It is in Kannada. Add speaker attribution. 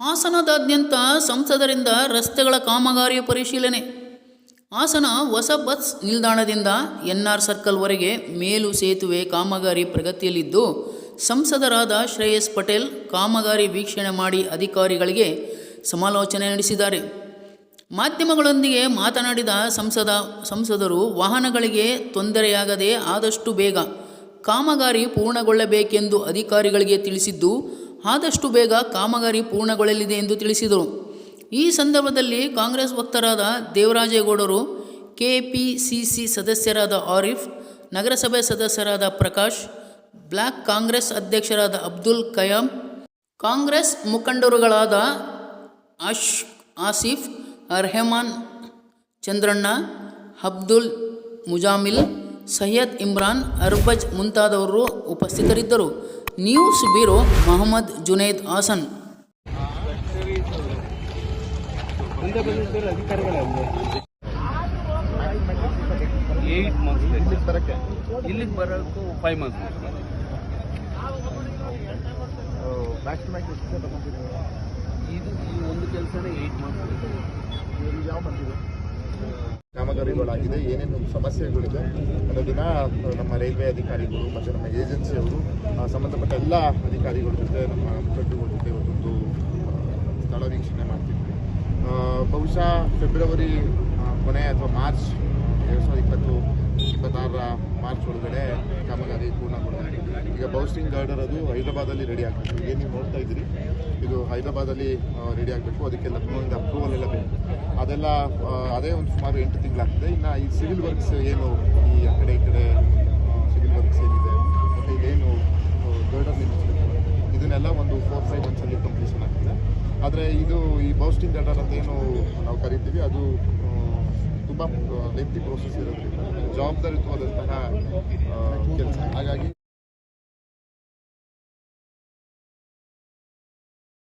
Speaker 1: ಹಾಸನದಾದ್ಯಂತ ಸಂಸದರಿಂದ ರಸ್ತೆಗಳ ಕಾಮಗಾರಿಯ ಪರಿಶೀಲನೆ. ಹಾಸನ ಹೊಸ ಬಸ್ ನಿಲ್ದಾಣದಿಂದ ಎನ್ಆರ್ ಸರ್ಕಲ್ವರೆಗೆ ಮೇಲು ಸೇತುವೆ ಕಾಮಗಾರಿ ಪ್ರಗತಿಯಲ್ಲಿದ್ದು, ಸಂಸದರಾದ ಶ್ರೇಯಸ್ ಪಟೇಲ್ ಕಾಮಗಾರಿ ವೀಕ್ಷಣೆ ಮಾಡಿ ಅಧಿಕಾರಿಗಳಿಗೆ ಸಮಾಲೋಚನೆ ನಡೆಸಿದ್ದಾರೆ. ಮಾಧ್ಯಮಗಳೊಂದಿಗೆ ಮಾತನಾಡಿದ ಸಂಸದರು ವಾಹನಗಳಿಗೆ ತೊಂದರೆಯಾಗದೆ ಆದಷ್ಟು ಬೇಗ ಕಾಮಗಾರಿ ಪೂರ್ಣಗೊಳ್ಳಬೇಕೆಂದು ಅಧಿಕಾರಿಗಳಿಗೆ ತಿಳಿಸಿದ್ದು, ಆದಷ್ಟು ಬೇಗ ಕಾಮಗಾರಿ ಪೂರ್ಣಗೊಳ್ಳಲಿದೆ ಎಂದು ತಿಳಿಸಿದರು. ಈ ಸಂದರ್ಭದಲ್ಲಿ ಕಾಂಗ್ರೆಸ್ ವಕ್ತಾರರಾದ ದೇವರಾಜೇಗೌಡರು, ಕೆಪಿಸಿಸಿ ಸದಸ್ಯರಾದ ಆರಿಫ್, ನಗರಸಭೆ ಸದಸ್ಯರಾದ ಪ್ರಕಾಶ್, ಬ್ಲಾಕ್ ಕಾಂಗ್ರೆಸ್ ಅಧ್ಯಕ್ಷರಾದ ಅಬ್ದುಲ್ ಕಯಾಮ್, ಕಾಂಗ್ರೆಸ್ ಮುಖಂಡರುಗಳಾದ ಆಸಿಫ್, ರೆಹಮಾನ್, ಚಂದ್ರಣ್ಣ, ಅಬ್ದುಲ್ ಮುಜಾಮಿಲ್, ಸೈಯದ್ ಇಮ್ರಾನ್, ಅರ್ಬಜ್ ಮುಂತಾದವರು ಉಪಸ್ಥಿತರಿದ್ದರು. News bureau, Mohammed Juned, Hassan.
Speaker 2: ಇಲ್ಲಿಗೆ ಬರೋಕ್ಕೂ 5 months. ಇದು ಈ ಒಂದು ಕೆಲಸನೇ 8 months.
Speaker 3: ಯಾವ ಬಂದಿದೆ ಕಾಮಗಾರಿಗಳಾಗಿದೆ, ಏನೇನು ಸಮಸ್ಯೆಗಳಿದೆ ಅನ್ನೋದನ್ನ ನಮ್ಮ ರೈಲ್ವೆ ಅಧಿಕಾರಿಗಳು ಮತ್ತು ನಮ್ಮ ಏಜೆನ್ಸಿಯವರು ಸಂಬಂಧಪಟ್ಟ ಎಲ್ಲ ಅಧಿಕಾರಿಗಳ ಜೊತೆ, ನಮ್ಮ ಮುಖಂಡರುಗಳ ಜೊತೆ ಇವತ್ತೊಂದು ಸ್ಥಳ ವೀಕ್ಷಣೆ ಮಾಡ್ತಿದ್ವಿ. ಬಹುಶಃ ಫೆಬ್ರವರಿ ಕೊನೆ ಅಥವಾ ಮಾರ್ಚ್ 2026 ಮಾರ್ಚ್ ಒಳಗಡೆ ಕಾಮಗಾರಿ ಪೂರ್ಣಗೊಳ್ಳಲಿದೆ. ಈಗ ಬೌಸ್ಟಿಂಗ್ ಗಾರ್ಡರ್ ಅದು ಹೈದರಾಬಾದಲ್ಲಿ ರೆಡಿ ಆಗಬೇಕು. ಏನು ನೀವು ನೋಡ್ತಾ ಇದ್ದೀರಿ, ಇದು ಹೈದರಾಬಾದಲ್ಲಿ ರೆಡಿ ಆಗಬೇಕು. ಅದಕ್ಕೆ ಲಕ್ನೋಯಿಂದ ಅಪ್ರೂವಲ್ ಎಲ್ಲ ಬೇಕು. ಅದೆಲ್ಲ ಅದೇ ಒಂದು ಸುಮಾರು 8 ತಿಂಗಳಾಗ್ತದೆ. ಇನ್ನು ಈ ಸಿವಿಲ್ ವರ್ಕ್ಸ್ ಏನು ಈ ಆ ಕಡೆ ಈ ಕಡೆ ಸಿವಿಲ್ ವರ್ಕ್ಸ್ ಏನಿದೆ ಮತ್ತು ಇದೇನು ಗಾರ್ಡರ್ ನಿರ್ಮಿಸಬೇಕು, ಇದನ್ನೆಲ್ಲ ಒಂದು 4-5 ಮಂತ್ಸಲ್ಲಿ ಕಂಪ್ಲೀಷನ್ ಆಗ್ತದೆ. ಆದರೆ ಇದು ಈ ಬೌಸ್ಟಿಂಗ್ ಗಾರ್ಡರ್ ಅಂತ ಏನು ನಾವು ಕರಿತೀವಿ, ಅದು ತುಂಬ ಲೆಂತಿ ಪ್ರೋಸೆಸ್ ಇರೋದ್ರಿಂದ ಜವಾಬ್ದಾರಿಯುತವಾದಂತಹ ಕೆಲಸ. ಹಾಗಾಗಿ